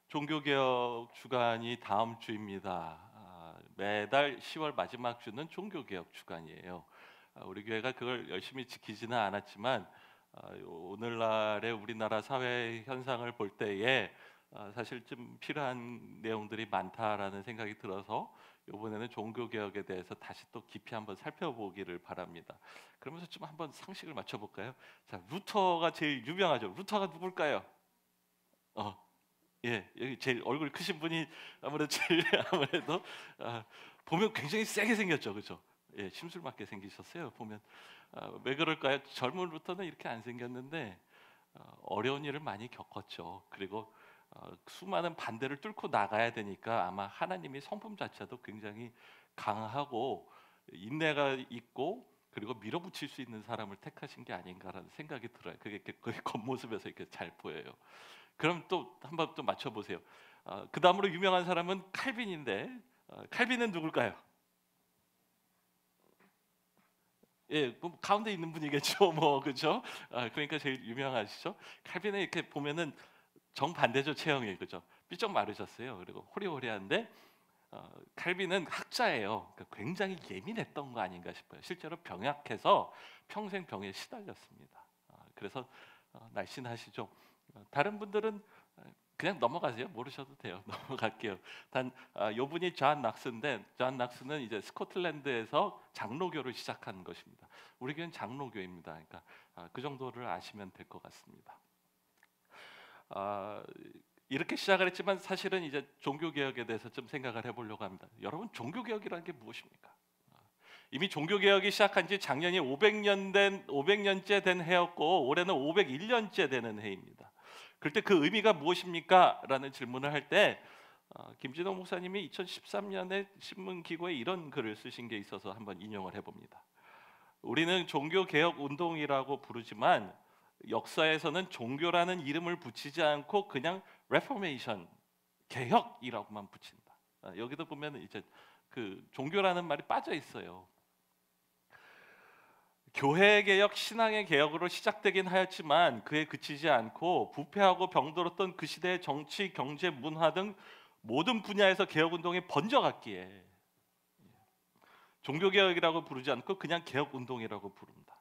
종교개혁 주간이 다음 주입니다. 매달 10월 마지막 주는 종교개혁 주간이에요. 우리 교회가 그걸 열심히 지키지는 않았지만 오늘날의 우리나라 사회 현상을 볼 때에 사실 좀 필요한 내용들이 많다라는 생각이 들어서 이번에는 종교개혁에 대해서 다시 또 깊이 한번 살펴보기를 바랍니다. 그러면서 좀 한번 상식을 맞춰볼까요? 자, 루터가 제일 유명하죠. 루터가 누굴까요? 어, 예, 여기 제일 얼굴 크신 분이 아무래도 제일 아무래도 보면 굉장히 세게 생겼죠, 그렇죠? 예, 심술 맞게 생기셨어요. 보면 왜 그럴까요? 젊은부터는 이렇게 안 생겼는데 어려운 일을 많이 겪었죠. 그리고 수많은 반대를 뚫고 나가야 되니까 아마 하나님이 성품 자체도 굉장히 강하고 인내가 있고 그리고 밀어붙일 수 있는 사람을 택하신 게 아닌가라는 생각이 들어요. 그게 그 겉모습에서 이렇게 잘 보여요. 그럼 또 한번 또 맞춰보세요. 그 다음으로 유명한 사람은 칼빈인데 칼빈은 누굴까요? 예, 뭐 가운데 있는 분이겠죠, 뭐 그죠? 그러니까 제일 유명하시죠. 칼빈은 이렇게 보면은 정반대죠, 체형이 그죠? 삐쩍 마르셨어요. 그리고 호리호리한데 칼빈은 학자예요. 그러니까 굉장히 예민했던 거 아닌가 싶어요. 실제로 병약해서 평생 병에 시달렸습니다. 그래서 날씬하시죠. 다른 분들은 그냥 넘어가세요. 모르셔도 돼요. 넘어갈게요. 단 요분이 존 낙스인데 존 낙스는 이제 스코틀랜드에서 장로교를 시작한 것입니다. 우리 교회는 장로교입니다. 그러니까 그 정도를 아시면 될 것 같습니다. 아, 이렇게 시작을 했지만 사실은 이제 종교 개혁에 대해서 좀 생각을 해보려고 합니다. 여러분, 종교 개혁이라는 게 무엇입니까? 이미 종교 개혁이 시작한 지 작년이 500년째 된 해였고 올해는 501년째 되는 해입니다. 그럴 때 그 의미가 무엇입니까? 라는 질문을 할 때 김진호 목사님이 2013년에 신문기고에 이런 글을 쓰신 게 있어서 한번 인용을 해봅니다. 우리는 종교 개혁 운동이라고 부르지만 역사에서는 종교라는 이름을 붙이지 않고 그냥 레포메이션, 개혁이라고만 붙인다. 여기도 보면 이제 그 종교라는 말이 빠져 있어요. 교회 개혁, 신앙의 개혁으로 시작되긴 하였지만 그에 그치지 않고 부패하고 병들었던 그 시대의 정치, 경제, 문화 등 모든 분야에서 개혁 운동이 번져갔기에 종교 개혁이라고 부르지 않고 그냥 개혁 운동이라고 부른다.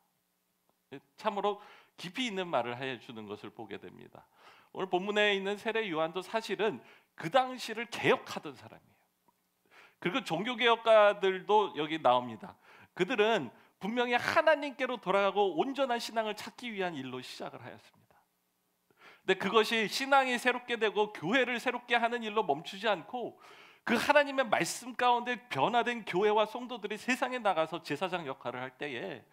참으로 깊이 있는 말을 해주는 것을 보게 됩니다. 오늘 본문에 있는 세례 요한도 사실은 그 당시를 개혁하던 사람이에요. 그리고 종교 개혁가들도 여기 나옵니다. 그들은 분명히 하나님께로 돌아가고 온전한 신앙을 찾기 위한 일로 시작을 하였습니다. 근데 그것이 신앙이 새롭게 되고 교회를 새롭게 하는 일로 멈추지 않고 그 하나님의 말씀 가운데 변화된 교회와 성도들이 세상에 나가서 제사장 역할을 할 때에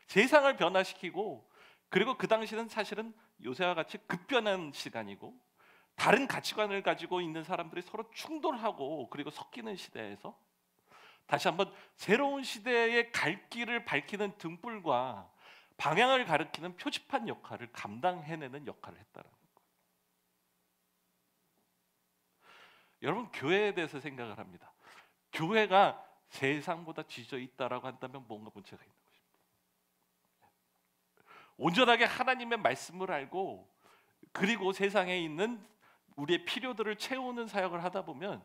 세상을 변화시키고, 그리고 그 당시는 사실은 요새와 같이 급변한 시간이고 다른 가치관을 가지고 있는 사람들이 서로 충돌하고 그리고 섞이는 시대에서 다시 한번 새로운 시대의 갈 길을 밝히는 등불과 방향을 가리키는 표지판 역할을 감당해내는 역할을 했다는 거예요. 여러분, 교회에 대해서 생각을 합니다. 교회가 세상보다 뒤져 있다라고 한다면 뭔가 문제가 있는 것입니다. 온전하게 하나님의 말씀을 알고 그리고 세상에 있는 우리의 필요들을 채우는 사역을 하다 보면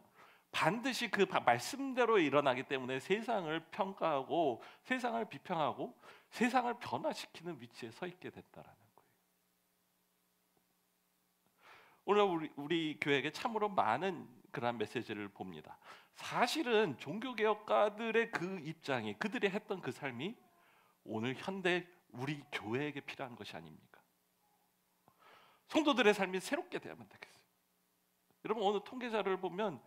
반드시 그 말씀대로 일어나기 때문에 세상을 평가하고 세상을 비평하고 세상을 변화시키는 위치에 서 있게 됐다라는 거예요. 오늘 우리 교회에게 참으로 많은 그러한 메시지를 봅니다. 사실은 종교개혁가들의 그 입장이, 그들이 했던 그 삶이 오늘 현대 우리 교회에게 필요한 것이 아닙니까? 성도들의 삶이 새롭게 되어야만 되겠어요. 여러분, 오늘 통계자를 보면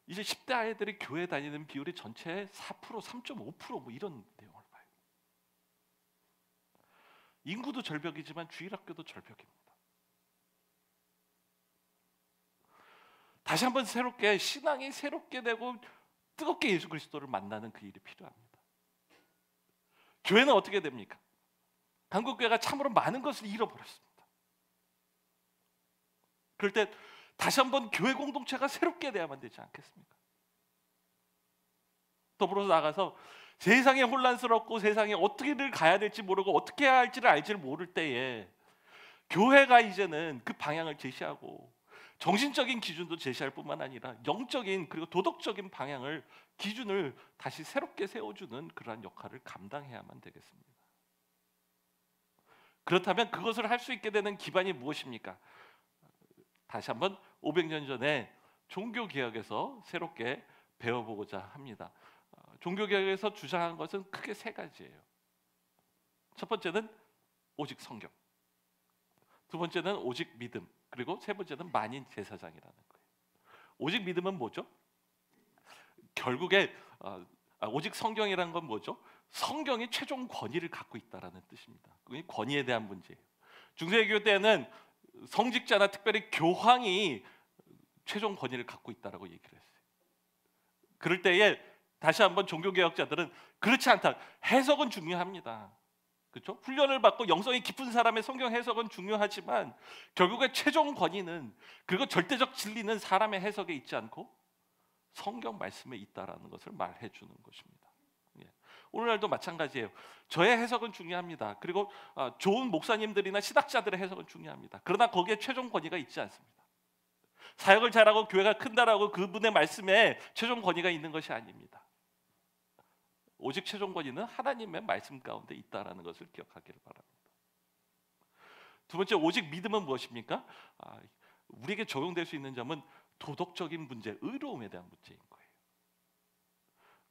이제 10대 아이들이 교회 다니는 비율이 전체의 4%, 3.5% 이런 내용을 봐요. 인구도 절벽이지만 주일학교도 절벽입니다. 다시 한번 새롭게 신앙이 새롭게 되고 뜨겁게 예수 그리스도를 만나는 그 일이 필요합니다. 교회는 어떻게 됩니까? 한국 교회가 참으로 많은 것을 잃어버렸습니다. 그럴 때 다시 한번 교회 공동체가 새롭게 돼야만 되지 않겠습니까? 더불어서 나가서 세상에 혼란스럽고 세상에 어떻게를 가야 될지 모르고 어떻게 해야 할지를 알지를 모를 때에 교회가 이제는 그 방향을 제시하고 정신적인 기준도 제시할 뿐만 아니라 영적인 그리고 도덕적인 방향을 기준을 다시 새롭게 세워주는 그러한 역할을 감당해야만 되겠습니다. 그렇다면 그것을 할 수 있게 되는 기반이 무엇입니까? 다시 한번 500년 전에 종교개혁에서 새롭게 배워보고자 합니다. 종교개혁에서 주장한 것은 크게 세 가지예요. 첫 번째는 오직 성경, 두 번째는 오직 믿음, 그리고 세 번째는 만인 제사장이라는 거예요. 오직 믿음은 뭐죠? 결국에 오직 성경이라는 건 뭐죠? 성경이 최종 권위를 갖고 있다라는 뜻입니다. 그게 권위에 대한 문제예요. 중세교 때는 성직자나 특별히 교황이 최종 권위를 갖고 있다라고 얘기를 했어요. 그럴 때에 다시 한번 종교개혁자들은 그렇지 않다. 해석은 중요합니다. 그렇죠? 훈련을 받고 영성이 깊은 사람의 성경 해석은 중요하지만 결국에 최종 권위는 그리고 절대적 진리는 사람의 해석에 있지 않고 성경 말씀에 있다라는 것을 말해 주는 것입니다. 오늘날도 마찬가지예요. 저의 해석은 중요합니다. 그리고 좋은 목사님들이나 신학자들의 해석은 중요합니다. 그러나 거기에 최종 권위가 있지 않습니다. 사역을 잘하고 교회가 큰다라고 그분의 말씀에 최종 권위가 있는 것이 아닙니다. 오직 최종 권위는 하나님의 말씀 가운데 있다라는 것을 기억하기를 바랍니다. 두 번째, 오직 믿음은 무엇입니까? 우리에게 적용될 수 있는 점은 도덕적인 문제, 의로움에 대한 문제인 거예요.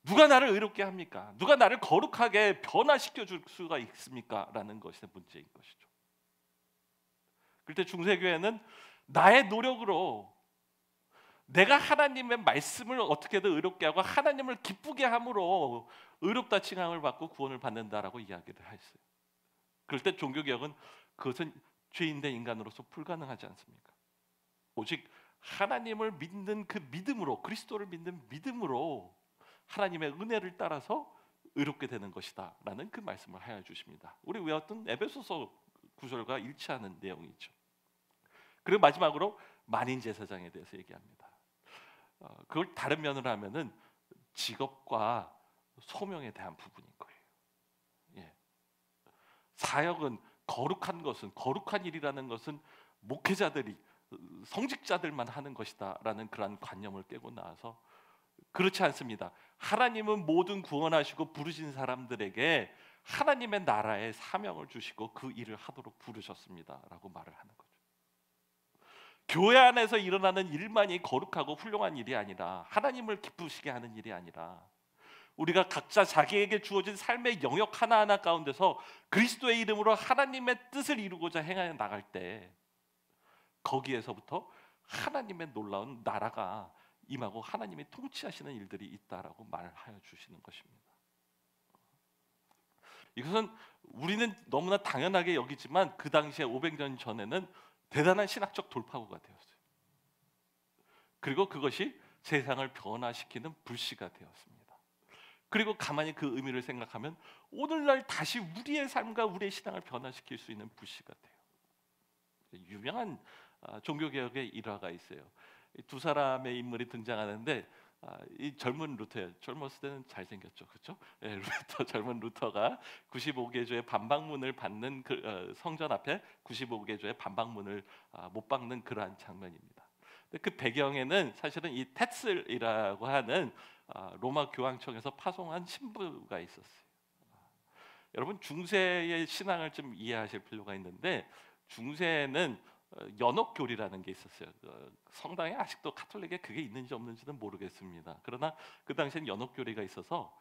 누가 나를 의롭게 합니까? 누가 나를 거룩하게 변화시켜 줄 수가 있습니까? 라는 것이 문제인 것이죠. 그럴 때 중세교회는 나의 노력으로 내가 하나님의 말씀을 어떻게든 의롭게 하고 하나님을 기쁘게 함으로 의롭다 칭함을 받고 구원을 받는다라고 이야기를 했어요. 그럴 때 종교개혁은 그것은 죄인된 인간으로서 불가능하지 않습니까? 오직 하나님을 믿는 그 믿음으로, 그리스도를 믿는 믿음으로 하나님의 은혜를 따라서 의롭게 되는 것이다 라는 그 말씀을 하여 주십니다. 우리 외웠던 에베소서 9절과 일치하는 내용이죠. 그리고 마지막으로 만인 제사장에 대해서 얘기합니다. 그걸 다른 면으로 하면은 직업과 소명에 대한 부분인 거예요. 사역은 거룩한 것은, 거룩한 일이라는 것은 목회자들이, 성직자들만 하는 것이다 라는 그러한 관념을 깨고 나와서 그렇지 않습니다. 하나님은 모든 구원하시고 부르신 사람들에게 하나님의 나라의 사명을 주시고 그 일을 하도록 부르셨습니다 라고 말을 하는 거죠. 교회 안에서 일어나는 일만이 거룩하고 훌륭한 일이 아니라, 하나님을 기쁘시게 하는 일이 아니라, 우리가 각자 자기에게 주어진 삶의 영역 하나하나 가운데서 그리스도의 이름으로 하나님의 뜻을 이루고자 행해 나갈 때 거기에서부터 하나님의 놀라운 나라가 임하고 하나님이 통치하시는 일들이 있다라고 말하여 주시는 것입니다. 이것은 우리는 너무나 당연하게 여기지만 그 당시에 500년 전에는 대단한 신학적 돌파구가 되었어요. 그리고 그것이 세상을 변화시키는 불씨가 되었습니다. 그리고 가만히 그 의미를 생각하면 오늘날 다시 우리의 삶과 우리의 신앙을 변화시킬 수 있는 불씨가 돼요. 유명한 종교개혁의 일화가 있어요. 두 사람의 인물이 등장하는데 이 젊은 루터예요. 젊었을 때는 잘생겼죠, 그렇죠? 루터, 젊은 루터가 95개조의 반박문을 받는 성전 앞에 95개조의 반박문을 못 박는 그러한 장면입니다. 그 배경에는 사실은 이 테슬이라고 하는 로마 교황청에서 파송한 신부가 있었어요. 여러분, 중세의 신앙을 좀 이해하실 필요가 있는데 중세에는 연옥교리라는 게 있었어요. 성당에 아직도 카톨릭에 그게 있는지 없는지는 모르겠습니다. 그러나 그 당시엔 연옥교리가 있어서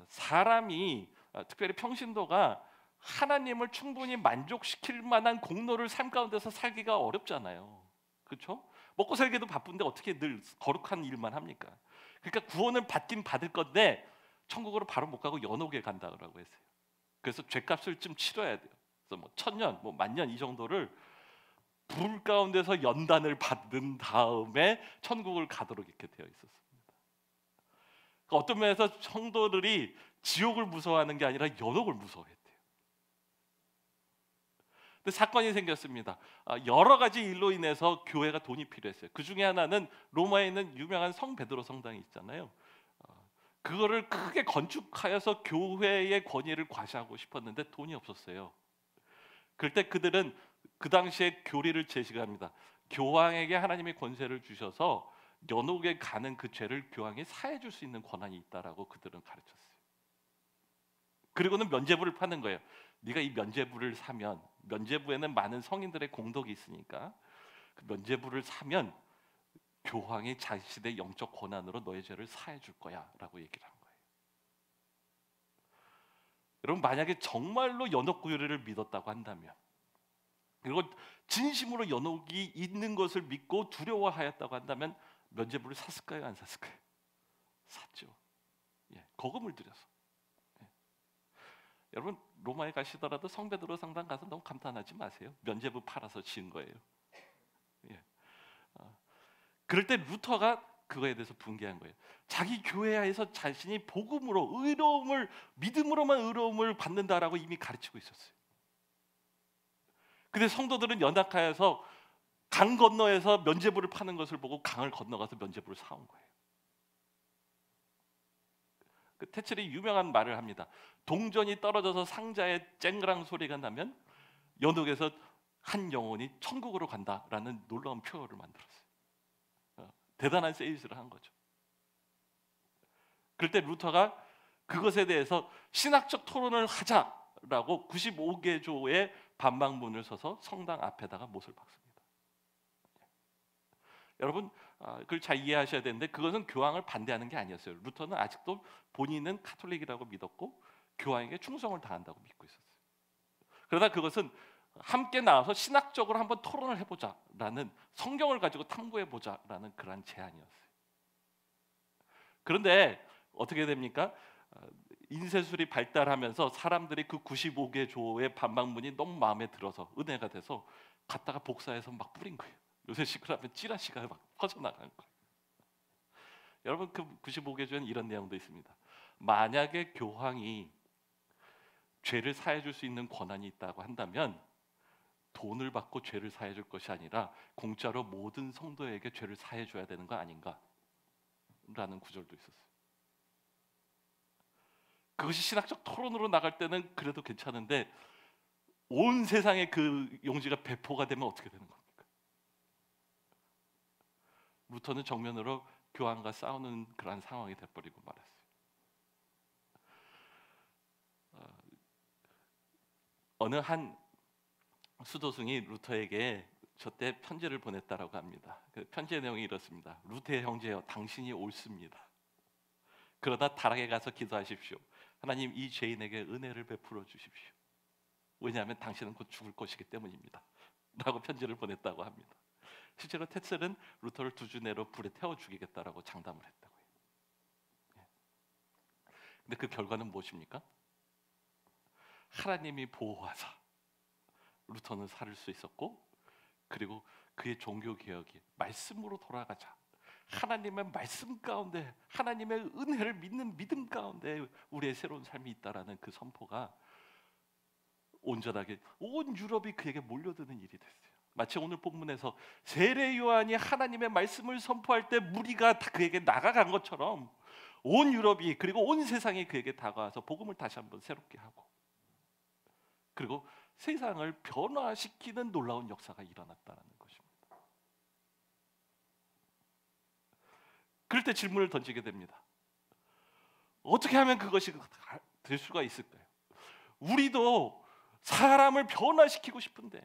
사람이 특별히 평신도가 하나님을 충분히 만족시킬 만한 공로를 삶 가운데서 살기가 어렵잖아요. 그렇죠? 먹고 살기도 바쁜데 어떻게 늘 거룩한 일만 합니까? 그러니까 구원을 받긴 받을 건데 천국으로 바로 못 가고 연옥에 간다고 했어요. 그래서 죄값을 좀 치러야 돼요. 그래서 뭐 1000년, 뭐 10,000년 이 정도를 불 가운데서 연단을 받는 다음에 천국을 가도록 이렇게 되어 있었습니다. 그러니까 어떤 면에서 성도들이 지옥을 무서워하는 게 아니라 연옥을 무서워했대요. 근데 사건이 생겼습니다. 여러 가지 일로 인해서 교회가 돈이 필요했어요. 그 중에 하나는 로마에 있는 유명한 성 베드로 성당이 있잖아요. 그거를 크게 건축하여서 교회의 권위를 과시하고 싶었는데 돈이 없었어요. 그럴 때 그들은 그 당시에 교리를 제시합니다. 교황에게 하나님이 권세를 주셔서 연옥에 가는 그 죄를 교황이 사해 줄 수 있는 권한이 있다라고 그들은 가르쳤어요. 그리고는 면죄부를 파는 거예요. 네가 이 면죄부를 사면, 면죄부에는 많은 성인들의 공덕이 있으니까 그 면죄부를 사면 교황이 자신의 영적 권한으로 너의 죄를 사해 줄 거야라고 얘기를 한 거예요. 여러분, 만약에 정말로 연옥 구유를 믿었다고 한다면, 그리고 진심으로 연옥이 있는 것을 믿고 두려워하였다고 한다면 면죄부를 샀을까요, 안 샀을까요? 샀죠. 거금을 들여서. 여러분, 로마에 가시더라도 성베드로 성당 가서 너무 감탄하지 마세요. 면죄부 팔아서 지은 거예요. 그럴 때 루터가 그거에 대해서 분개한 거예요. 자기 교회에서 자신이 복음으로 의로움을, 믿음으로만 의로움을 받는다라고 이미 가르치고 있었어요. 근데 성도들은 연합하여서 강 건너에서 면죄부를 파는 것을 보고 강을 건너가서 면죄부를 사온 거예요. 그 테첼이 유명한 말을 합니다. 동전이 떨어져서 상자에 쨍그랑 소리가 나면 연옥에서 한 영혼이 천국으로 간다라는 놀라운 표현을 만들었어요. 대단한 세일즈를 한 거죠. 그럴 때 루터가 그것에 대해서 신학적 토론을 하자라고 95개조의 반박문을 서서 성당 앞에다가 못을 박습니다. 여러분, 그걸 잘 이해하셔야 되는데 그것은 교황을 반대하는 게 아니었어요. 루터는 아직도 본인은 카톨릭이라고 믿었고 교황에게 충성을 다한다고 믿고 있었어요. 그러다 그것은 함께 나와서 신학적으로 한번 토론을 해보자라는, 성경을 가지고 탐구해보자라는 그런 제안이었어요. 그런데 어떻게 됩니까? 인쇄술이 발달하면서 사람들이 그 95개 조의 반박문이 너무 마음에 들어서 은혜가 돼서 갖다가 복사해서 막 뿌린 거예요. 요새 식으로 하면 찌라시가 막 퍼져나간 거예요. 여러분, 그 95개 조에는 이런 내용도 있습니다. 만약에 교황이 죄를 사해 줄 수 있는 권한이 있다고 한다면 돈을 받고 죄를 사해 줄 것이 아니라 공짜로 모든 성도에게 죄를 사해 줘야 되는 거 아닌가? 라는 구절도 있었어요. 그것이 신학적 토론으로 나갈 때는 그래도 괜찮은데 온 세상에 그 용지가 배포가 되면 어떻게 되는 겁니까? 루터는 정면으로 교황과 싸우는 그런 상황이 돼버리고 말았어요. 어느 한 수도승이 루터에게 저때 편지를 보냈다라고 합니다. 그 편지의 내용이 이렇습니다. 루터의 형제여, 당신이 옳습니다. 그러다 다락에 가서 기도하십시오. 하나님, 이 죄인에게 은혜를 베풀어 주십시오. 왜냐하면 당신은 곧 죽을 것이기 때문입니다. 라고 편지를 보냈다고 합니다. 실제로 테첼은 루터를 2주 내로 불에 태워 죽이겠다라고 장담을 했다고 해요. 근데 그 결과는 무엇입니까? 하나님이 보호하사 루터는 살을 수 있었고, 그리고 그의 종교 개혁이 말씀으로 돌아가자, 하나님의 말씀 가운데, 하나님의 은혜를 믿는 믿음 가운데 우리의 새로운 삶이 있다라는 그 선포가 온전하게 온 유럽이 그에게 몰려드는 일이 됐어요. 마치 오늘 본문에서 세례 요한이 하나님의 말씀을 선포할 때 무리가 다 그에게 나가간 것처럼 온 유럽이, 그리고 온 세상이 그에게 다가와서 복음을 다시 한번 새롭게 하고, 그리고 세상을 변화시키는 놀라운 역사가 일어났다는 것입니다. 그럴 때 질문을 던지게 됩니다. 어떻게 하면 그것이 될 수가 있을까요? 우리도 사람을 변화시키고 싶은데,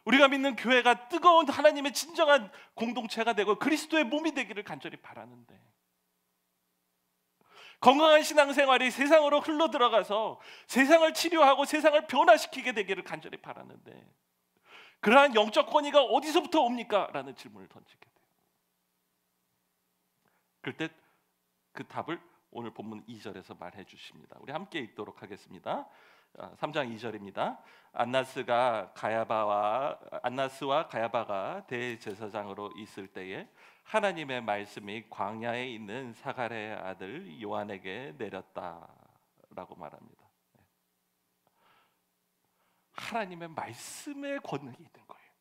우리가 믿는 교회가 뜨거운 하나님의 진정한 공동체가 되고 그리스도의 몸이 되기를 간절히 바라는데, 건강한 신앙생활이 세상으로 흘러들어가서 세상을 치료하고 세상을 변화시키게 되기를 간절히 바라는데, 그러한 영적 권위가 어디서부터 옵니까? 라는 질문을 던지게 돼요. 그럴 때 그 답을 오늘 본문 2절에서 말해 주십니다. 우리 함께 읽도록 하겠습니다. 3장 2절입니다. 안나스와 가야바가 대제사장으로 있을 때에 하나님의 말씀이 광야에 있는 사가랴의 아들 요한에게 내렸다라고 말합니다. 하나님의 말씀의 권능이 있는 거예요.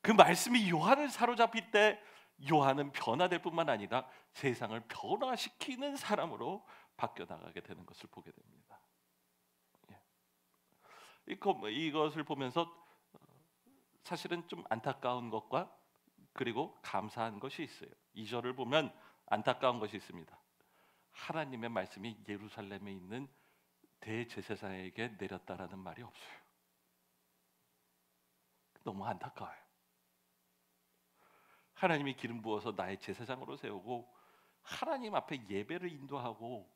그 말씀이 요한을 사로잡힐 때 요한은 변화될 뿐만 아니라 세상을 변화시키는 사람으로 바뀌어 나가게 되는 것을 보게 됩니다. 이것을 보면서 사실은 좀 안타까운 것과 그리고 감사한 것이 있어요. 2절을 보면 안타까운 것이 있습니다. 하나님의 말씀이 예루살렘에 있는 대제사장에게 내렸다라는 말이 없어요. 너무 안타까워요. 하나님이 기름 부어서 나의 제사장으로 세우고 하나님 앞에 예배를 인도하고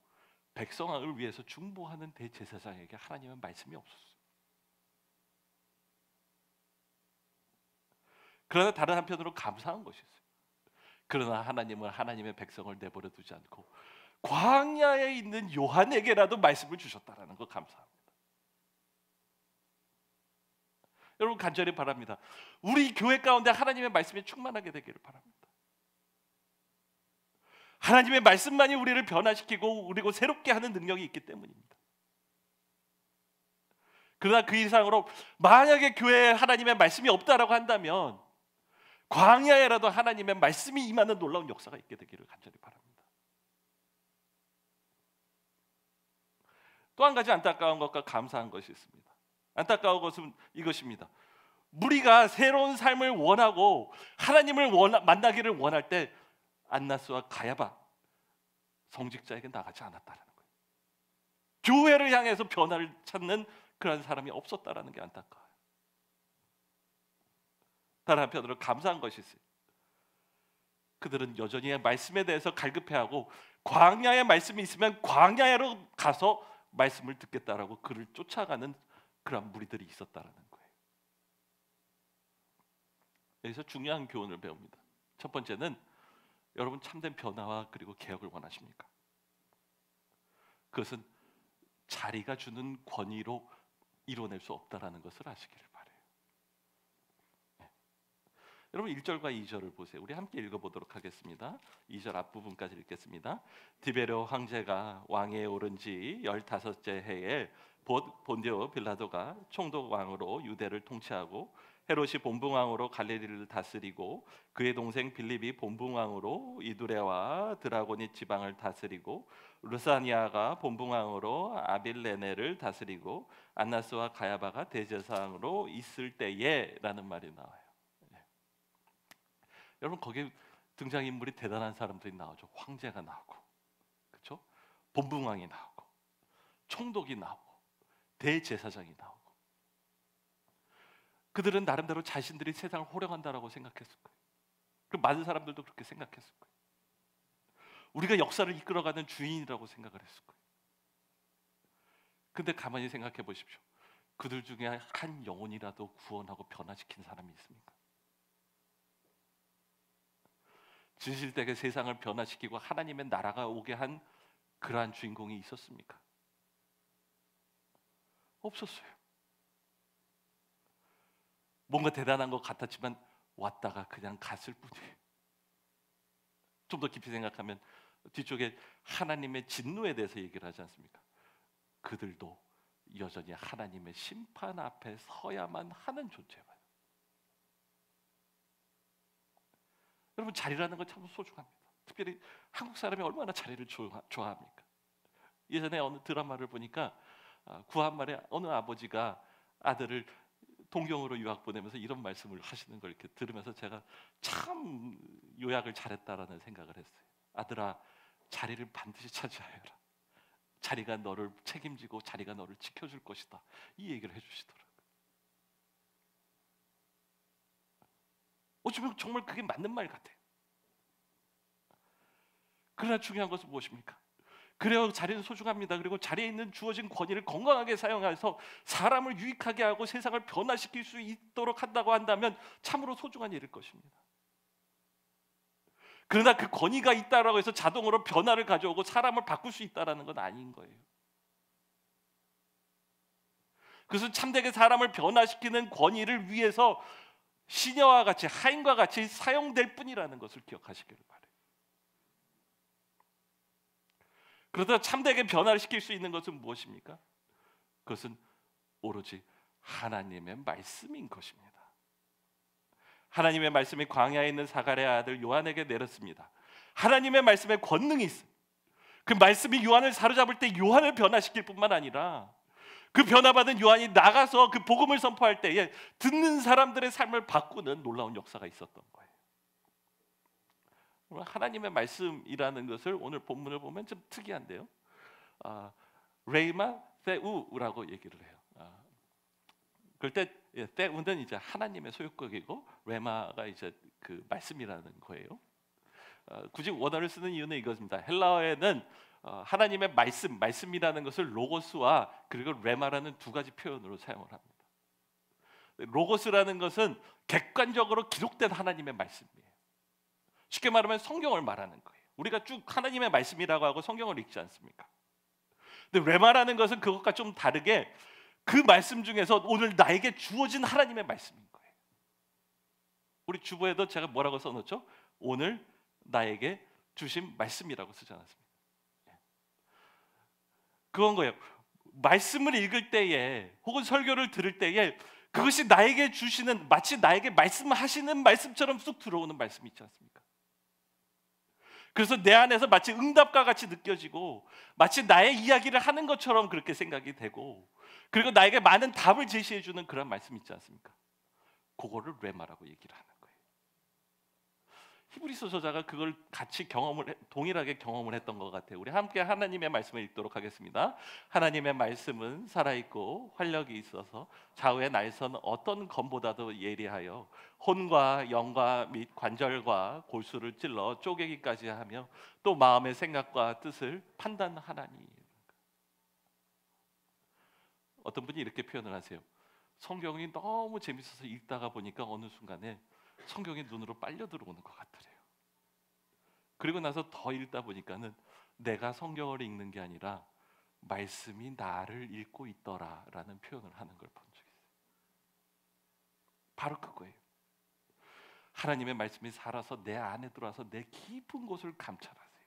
백성을 위해서 중보하는 대제사장에게 하나님의 말씀이 없었어요. 그러나 다른 한편으로 감사한 것이 있어요. 그러나 하나님은 하나님의 백성을 내버려 두지 않고 광야에 있는 요한에게라도 말씀을 주셨다라는 거 감사합니다. 여러분 간절히 바랍니다. 우리 교회 가운데 하나님의 말씀이 충만하게 되기를 바랍니다. 하나님의 말씀만이 우리를 변화시키고 그리고 새롭게 하는 능력이 있기 때문입니다. 그러나 그 이상으로 만약에 교회에 하나님의 말씀이 없다라고 한다면 광야에라도 하나님의 말씀이 임하는 놀라운 역사가 있게 되기를 간절히 바랍니다. 또 한 가지 안타까운 것과 감사한 것이 있습니다. 안타까운 것은 이것입니다. 우리가 새로운 삶을 원하고 하나님을 만나기를 원할 때 안나스와 가야바 성직자에게 나가지 않았다는 거예요. 교회를 향해서 변화를 찾는 그런 사람이 없었다라는 게 안타까워요. 다른 한편으로 감사한 것이 있어요. 그들은 여전히 말씀에 대해서 갈급해하고 광야의 말씀이 있으면 광야로 가서 말씀을 듣겠다라고 그를 쫓아가는 그런 무리들이 있었다라는 거예요. 여기서 중요한 교훈을 배웁니다. 첫 번째는 여러분 참된 변화와 그리고 개혁을 원하십니까? 그것은 자리가 주는 권위로 이뤄낼 수 없다라는 것을 아시기를 바라요. 네. 여러분 1절과 2절을 보세요. 우리 함께 읽어보도록 하겠습니다. 2절 앞부분까지 읽겠습니다. 디베르 황제가 왕위에 오른 지 15째 해에 본디오 빌라도가 총독 왕으로 유대를 통치하고 헤롯이 본붕왕으로 갈릴리를 다스리고 그의 동생 빌립이 본붕왕으로 이두레와 드라고니 지방을 다스리고 루사니아가 본붕왕으로 아빌레네를 다스리고 안나스와 가야바가 대제사장으로 있을 때에라는 말이 나와요. 네. 여러분 거기에 등장인물이 대단한 사람들이 나오죠. 황제가 나오고, 그렇죠? 본붕왕이 나오고, 총독이 나오고, 대제사장이 나오고. 그들은 나름대로 자신들이 세상을 호령한다라고 생각했을 거예요. 그 많은 사람들도 그렇게 생각했을 거예요. 우리가 역사를 이끌어가는 주인이라고 생각을 했을 거예요. 근데 가만히 생각해 보십시오. 그들 중에 한 영혼이라도 구원하고 변화시킨 사람이 있습니까? 진실되게 세상을 변화시키고 하나님의 나라가 오게 한 그러한 주인공이 있었습니까? 없었어요. 뭔가 대단한 것 같았지만 왔다가 그냥 갔을 뿐이에요. 좀 더 깊이 생각하면 뒤쪽에 하나님의 진노에 대해서 얘기를 하지 않습니까? 그들도 여전히 하나님의 심판 앞에 서야만 하는 존재예요. 여러분 자리라는 건 참 소중합니다. 특별히 한국 사람이 얼마나 자리를 좋아합니까? 예전에 어느 드라마를 보니까 구한말에 어느 아버지가 아들을 동경으로 유학 보내면서 이런 말씀을 하시는 걸 이렇게 들으면서 제가 참 요약을 잘했다라는 생각을 했어요. 아들아, 자리를 반드시 차지하여라. 자리가 너를 책임지고 자리가 너를 지켜줄 것이다. 이 얘기를 해주시더라고요. 어쩌면 정말 그게 맞는 말 같아요. 그러나 중요한 것은 무엇입니까? 그래야 자리는 소중합니다. 그리고 자리에 있는 주어진 권위를 건강하게 사용해서 사람을 유익하게 하고 세상을 변화시킬 수 있도록 한다고 한다면 참으로 소중한 일일 것입니다. 그러나 그 권위가 있다라고 해서 자동으로 변화를 가져오고 사람을 바꿀 수 있다라는 건 아닌 거예요. 그것은 참되게 사람을 변화시키는 권위를 위해서 시녀와 같이 하인과 같이 사용될 뿐이라는 것을 기억하시기를 바랍니다. 그러다 참되게 변화를 시킬 수 있는 것은 무엇입니까? 그것은 오로지 하나님의 말씀인 것입니다. 하나님의 말씀이 광야에 있는 사가랴의 아들 요한에게 내렸습니다. 하나님의 말씀에 권능이 있습니다. 그 말씀이 요한을 사로잡을 때 요한을 변화시킬 뿐만 아니라 그 변화받은 요한이 나가서 그 복음을 선포할 때에 듣는 사람들의 삶을 바꾸는 놀라운 역사가 있었던 거예요. 하나님의 말씀이라는 것을 오늘 본문을 보면 좀 특이한데요. 레이마 세우라고 얘기를 해요. 그럴 때 세우는 이제 하나님의 소유격이고 레마가 이제 그 말씀이라는 거예요. 굳이 원어를 쓰는 이유는 이것입니다. 헬라어에는 하나님의 말씀이라는 것을 로고스와 그리고 레마라는 두 가지 표현으로 사용을 합니다. 로고스라는 것은 객관적으로 기록된 하나님의 말씀이에요. 쉽게 말하면 성경을 말하는 거예요. 우리가 쭉 하나님의 말씀이라고 하고 성경을 읽지 않습니까? 근데 레마라는 것은 그것과 좀 다르게 그 말씀 중에서 오늘 나에게 주어진 하나님의 말씀인 거예요. 우리 주보에도 제가 뭐라고 써놓죠? 오늘 나에게 주신 말씀이라고 쓰지 않았습니까? 그건 거예요. 말씀을 읽을 때에 혹은 설교를 들을 때에 그것이 나에게 주시는, 마치 나에게 말씀하시는 말씀처럼 쑥 들어오는 말씀이 있지 않습니까? 그래서 내 안에서 마치 응답과 같이 느껴지고 마치 나의 이야기를 하는 것처럼 그렇게 생각이 되고, 그리고 나에게 많은 답을 제시해 주는 그런 말씀 있지 않습니까? 그거를 레마라고 얘기를 하는 거예요. 히브리서 저자가 그걸 같이 동일하게 경험을 했던 것 같아요. 우리 함께 하나님의 말씀을 읽도록 하겠습니다. 하나님의 말씀은 살아있고 활력이 있어서 좌우의 날선 어떤 검보다도 예리하여 혼과 영과 및 관절과 골수를 찔러 쪼개기까지 하며 또 마음의 생각과 뜻을 판단하나니. 어떤 분이 이렇게 표현을 하세요. 성경이 너무 재밌어서 읽다가 보니까 어느 순간에 성경이 눈으로 빨려 들어오는 것 같더래요. 그리고 나서 더 읽다 보니까는 내가 성경을 읽는 게 아니라 말씀이 나를 읽고 있더라라는 표현을 하는 걸 본 적이 있어요. 바로 그거예요. 하나님의 말씀이 살아서 내 안에 들어와서 내 깊은 곳을 감찰하세요.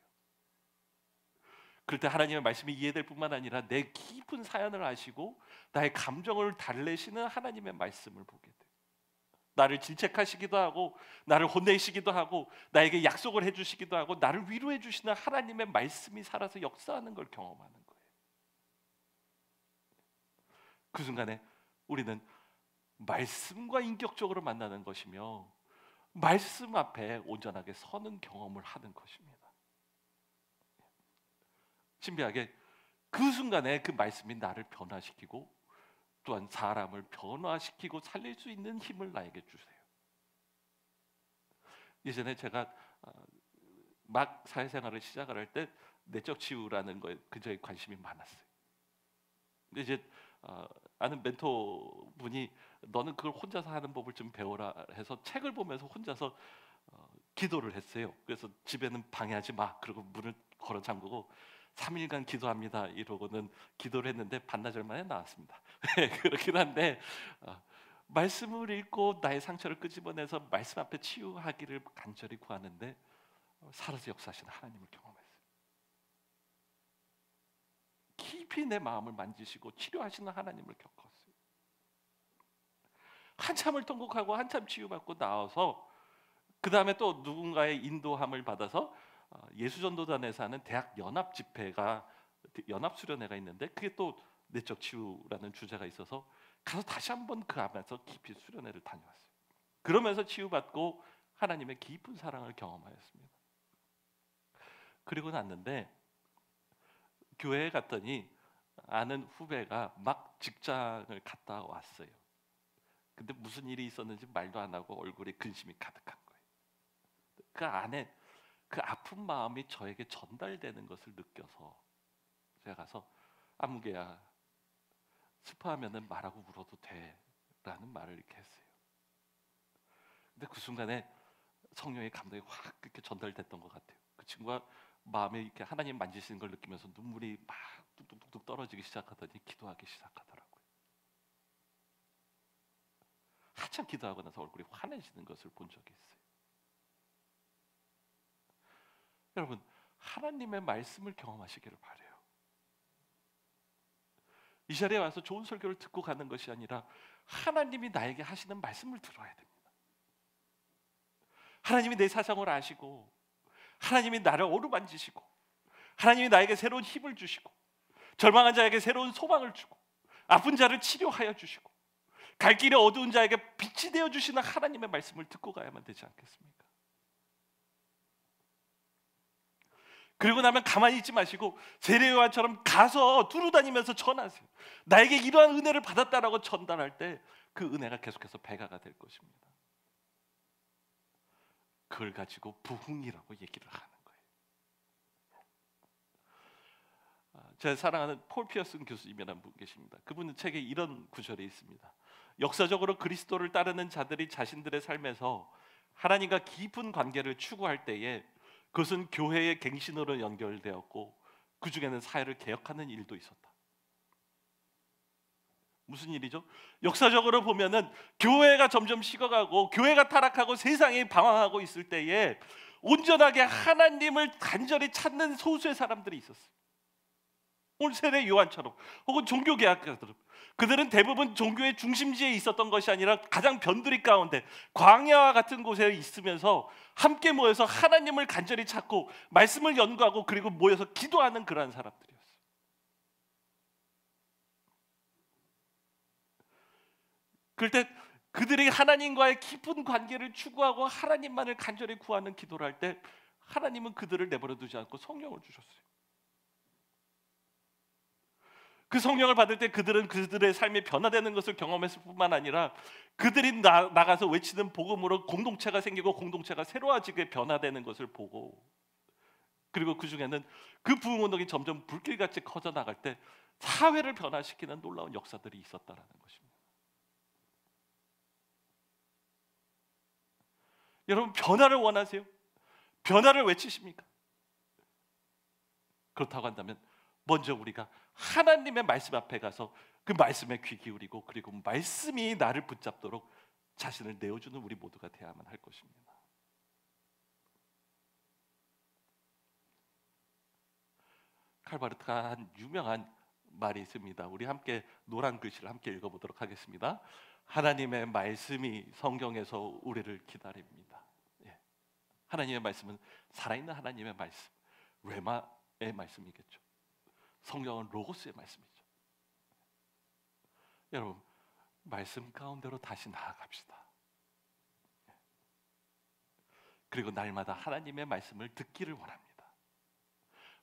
그럴 때 하나님의 말씀이 이해될 뿐만 아니라 내 깊은 사연을 아시고 나의 감정을 달래시는 하나님의 말씀을 보게 돼요. 나를 질책하시기도 하고 나를 혼내시기도 하고 나에게 약속을 해주시기도 하고 나를 위로해 주시는 하나님의 말씀이 살아서 역사하는 걸 경험하는 거예요. 그 순간에 우리는 말씀과 인격적으로 만나는 것이며 말씀 앞에 온전하게 서는 경험을 하는 것입니다. 신비하게 그 순간에 그 말씀이 나를 변화시키고 또한 사람을 변화시키고 살릴 수 있는 힘을 나에게 주세요. 예전에 제가 막 사회생활을 시작을 할 때 내적 치유라는 거에 굉장히 관심이 많았어요. 근데 이제 아는 멘토분이 너는 그걸 혼자서 하는 법을 좀 배워라 해서 책을 보면서 혼자서 기도를 했어요. 그래서 집에는 방해하지 마. 그리고 문을 걸어 잠그고 3일간 기도합니다. 이러고는 기도를 했는데 반나절 만에 나왔습니다. 그렇긴 한데 말씀을 읽고 나의 상처를 끄집어내서 말씀 앞에 치유하기를 간절히 구하는데 살아서 역사하시는 하나님을 경험했어요. 깊이 내 마음을 만지시고 치료하시는 하나님을 겪었어요. 한참을 통곡하고 한참 치유받고 나와서 그 다음에 또 누군가의 인도함을 받아서 예수전도단에서 하는 대학 연합 집회가 연합 수련회가 있는데 그게 또 내적 치유라는 주제가 있어서 가서 다시 한번 그 앞에서 깊이 수련회를 다녀왔어요. 그러면서 치유받고 하나님의 깊은 사랑을 경험하였습니다. 그리고 났는데 교회에 갔더니 아는 후배가 막 직장을 갔다 왔어요. 근데 무슨 일이 있었는지 말도 안 하고 얼굴에 근심이 가득한 거예요. 그 안에 그 아픈 마음이 저에게 전달되는 것을 느껴서 제가 가서 아무개야 슬퍼하면은 말하고 울어도 돼라는 말을 이렇게 했어요. 근데 그 순간에 성령의 감동이 확 이렇게 전달됐던 것 같아요. 그 친구가 마음에 이렇게 하나님 만지시는 걸 느끼면서 눈물이 막 뚝뚝뚝 떨어지기 시작하더니 기도하기 시작하더라고요. 한참 기도하고 나서 얼굴이 환해지는 것을 본 적이 있어요. 여러분, 하나님의 말씀을 경험하시기를 바라요. 이 자리에 와서 좋은 설교를 듣고 가는 것이 아니라 하나님이 나에게 하시는 말씀을 들어야 됩니다. 하나님이 내 사정을 아시고 하나님이 나를 어루만지시고 하나님이 나에게 새로운 힘을 주시고 절망한 자에게 새로운 소망을 주고 아픈 자를 치료하여 주시고 갈 길에 어두운 자에게 빛이 되어 주시는 하나님의 말씀을 듣고 가야만 되지 않겠습니까? 그리고 나면 가만히 있지 마시고 세례 요한처럼 가서 두루다니면서 전하세요. 나에게 이러한 은혜를 받았다라고 전달할 때 그 은혜가 계속해서 배가가 될 것입니다. 그걸 가지고 부흥이라고 얘기를 하는 거예요. 제 사랑하는 폴 피어슨 교수님이라는 분 계십니다. 그분은 책에 이런 구절이 있습니다. 역사적으로 그리스도를 따르는 자들이 자신들의 삶에서 하나님과 깊은 관계를 추구할 때에 그것은 교회의 갱신으로 연결되었고 그 중에는 사회를 개혁하는 일도 있었다. 무슨 일이죠? 역사적으로 보면은 교회가 점점 식어가고 교회가 타락하고 세상이 방황하고 있을 때에 온전하게 하나님을 간절히 찾는 소수의 사람들이 있었어요. 오늘 세례 요한처럼 혹은 종교개혁가처럼 그들은 대부분 종교의 중심지에 있었던 것이 아니라 가장 변두리 가운데 광야와 같은 곳에 있으면서 함께 모여서 하나님을 간절히 찾고 말씀을 연구하고 그리고 모여서 기도하는 그러한 사람들이었어요. 그럴 때 그들이 하나님과의 깊은 관계를 추구하고 하나님만을 간절히 구하는 기도를 할 때 하나님은 그들을 내버려 두지 않고 성령을 주셨어요. 그 성령을 받을 때 그들은 그들의 삶이 변화되는 것을 경험했을 뿐만 아니라 그들이 나가서 외치는 복음으로 공동체가 생기고 공동체가 새로워지게 변화되는 것을 보고 그리고 그 중에는 그 부흥 운동이 점점 불길같이 커져 나갈 때 사회를 변화시키는 놀라운 역사들이 있었다라는 것입니다. 여러분 변화를 원하세요? 변화를 외치십니까? 그렇다고 한다면 먼저 우리가 하나님의 말씀 앞에 가서 그 말씀에 귀 기울이고 그리고 말씀이 나를 붙잡도록 자신을 내어주는 우리 모두가 되어야만 할 것입니다. 칼바르트가 한 유명한 말이 있습니다. 우리 함께 노란 글씨를 함께 읽어보도록 하겠습니다. 하나님의 말씀이 성경에서 우리를 기다립니다. 예. 하나님의 말씀은 살아있는 하나님의 말씀, 레마의 말씀이겠죠. 성경은 로고스의 말씀이죠. 여러분 말씀 가운데로 다시 나아갑시다. 그리고 날마다 하나님의 말씀을 듣기를 원합니다.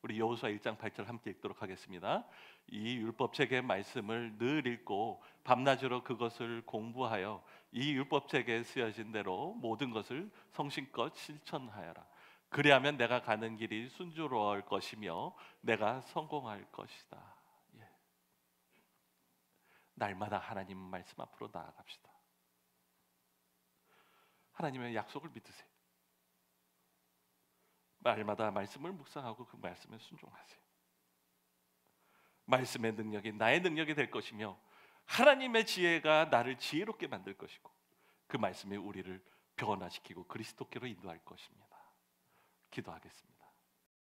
우리 여호수아 1장 8절 함께 읽도록 하겠습니다. 이 율법책의 말씀을 늘 읽고 밤낮으로 그것을 공부하여 이 율법책에 쓰여진 대로 모든 것을 성심껏 실천하여라. 그리하면 내가 가는 길이 순조로울 것이며 내가 성공할 것이다. 예. 날마다 하나님 말씀 앞으로 나아갑시다. 하나님의 약속을 믿으세요. 날마다 말씀을 묵상하고 그 말씀에 순종하세요. 말씀의 능력이 나의 능력이 될 것이며 하나님의 지혜가 나를 지혜롭게 만들 것이고 그 말씀이 우리를 변화시키고 그리스도께로 인도할 것입니다. 기도하겠습니다.